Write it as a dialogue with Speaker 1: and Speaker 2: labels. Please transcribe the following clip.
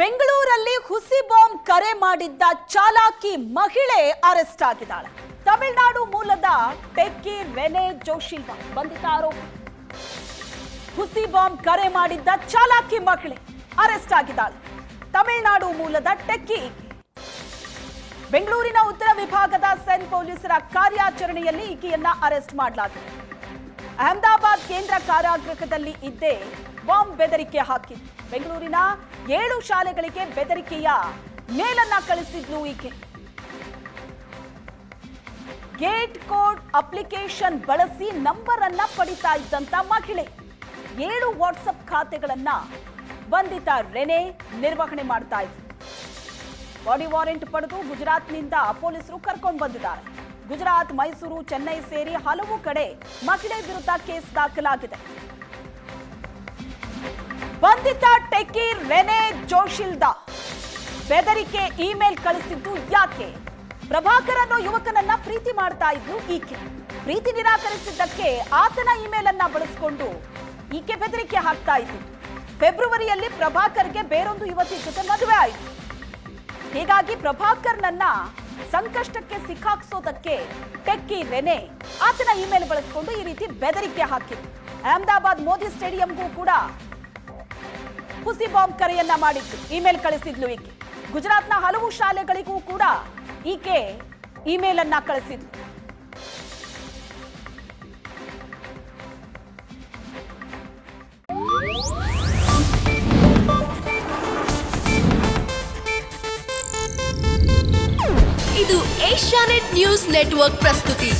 Speaker 1: ಬೆಂಗಳೂರಲ್ಲಿ ಹುಸಿ ಬಾಂಬ್ ಕರೆ ಮಾಡಿದ್ದ ಚಾಲಾಕಿ ಮಹಿಳೆ ಅರೆಸ್ಟ್ ಆಗಿದ್ದಾಳೆ. ತಮಿಳುನಾಡು ಮೂಲದ ಟೆಕ್ಕಿ ರೆನೆ ಜೋಶಿಲ್ವಾ ಬಂಧಿತ ಆರೋಪಿ. ಹುಸಿ ಬಾಂಬ್ ಕರೆ ಮಾಡಿದ್ದ ಚಾಲಾಕಿ ಮಹಿಳೆ ಅರೆಸ್ಟ್ ಆಗಿದ್ದಾಳೆ. ತಮಿಳುನಾಡು ಮೂಲದ ಟೆಕ್ಕಿ. ಬೆಂಗಳೂರಿನ ಉತ್ತರ ವಿಭಾಗದ ಸೆನ್ ಪೊಲೀಸರ ಕಾರ್ಯಾಚರಣೆಯಲ್ಲಿ ಈಕೆಯನ್ನ ಅರೆಸ್ಟ್ ಮಾಡಲಾಗಿದೆ. ಅಹಮದಾಬಾದ್ ಕೇಂದ್ರ ಕಾರಾಗೃಹದಲ್ಲಿ ಇದ್ದೇ ಬಾಂಬ್ ಬೆದರಿಕೆ ಹಾಕಿದ್ದು. ಬೆಂಗಳೂರಿನ 7 ಶಾಲೆಗಳಿಗೆ ಬೆದರಿಕೆಯ ಮೇಲನ್ನ ಕಳಿಸಿದ್ಲು ಈಕೆ. ಗೇಟ್ ಕೋಡ್ ಅಪ್ಲಿಕೇಶನ್ ಬಳಸಿ ನಂಬರ್ ಅನ್ನ ಪಡಿತಾ ಇದ್ದಂತ ಮಹಿಳೆ. 7 ವಾಟ್ಸ್ಆಪ್ ಖಾತೆಗಳನ್ನ ಬಂಧಿತ ರೆನೆ ನಿರ್ವಹಣೆ ಮಾಡ್ತಾ ಇದ್ರು. ಬಾಡಿ ವಾರೆಂಟ್ ಪಡೆದು ಗುಜರಾತ್ನಿಂದ ಪೊಲೀಸರು ಕರ್ಕೊಂಡು ಬಂದಿದ್ದಾರೆ. ಗುಜರಾತ್, ಮೈಸೂರು, ಚೆನ್ನೈ ಸೇರಿ ಹಲವು ಕಡೆ ಮಹಿಳೆ ವಿರುದ್ಧ ಕೇಸ್ ದಾಖಲಾಗಿದೆ. ಬಂಧಿತ ಟೆಕ್ಕಿ ರೆನೆ ಜೋಶಿಲ್ವಾ ಬೆದರಿಕೆ ಇಮೇಲ್ ಕಳಿಸಿದ್ದು ಯಾಕೆ? ಪ್ರಭಾಕರ್ ಅನ್ನೋ ಯುವಕನನ್ನ ಪ್ರೀತಿ ಮಾಡ್ತಾ ಇದ್ರು ಈಕೆ. ಪ್ರೀತಿ ನಿರಾಕರಿಸಿದ್ದಕ್ಕೆ ಆತನ ಇಮೇಲ್ ಅನ್ನ ಬಳಸಿಕೊಂಡು ಈಕೆ ಬೆದರಿಕೆ ಹಾಕ್ತಾ ಇದ್ದು. ಫೆಬ್ರವರಿಯಲ್ಲಿ ಪ್ರಭಾಕರ್ಗೆ ಬೇರೊಂದು ಯುವತಿ ಜೊತೆ ಮದುವೆ ಆಯಿತು. ಹೀಗಾಗಿ ಪ್ರಭಾಕರ್ನನ್ನ ಸಂಕಷ್ಟಕ್ಕೆ ಸಿಕ್ಕಾಕ್ಸೋದಕ್ಕೆ ಟೆಕ್ಕಿ ರೆನೆ ಆತನ ಇಮೇಲ್ ಬಳಸಿಕೊಂಡು ಈ ರೀತಿ ಬೆದರಿಕೆ ಹಾಕಿತ್ತು. ಅಹಮದಾಬಾದ್ ಮೋದಿ ಸ್ಟೇಡಿಯಂಗೂ ಕೂಡ ಹುಸಿ ಬಾಂಬ್ ಕರೆಯನ್ನ ಮಾಡಿದ್ರು, ಇಮೇಲ್ ಕಳಿಸಿದ್ಲು ಈಕೆ. ಗುಜರಾತ್ನ ಹಲವು ಶಾಲೆಗಳಿಗೂ ಕೂಡ ಈಕೆ ಇಮೇಲ್ ಅನ್ನ ಕಳಿಸಿದ್ಲು.
Speaker 2: ಇದು ಏಷ್ಯಾನೆಟ್ ನ್ಯೂಸ್ ನೆಟ್ವರ್ಕ್ ಪ್ರಸ್ತುತಿ.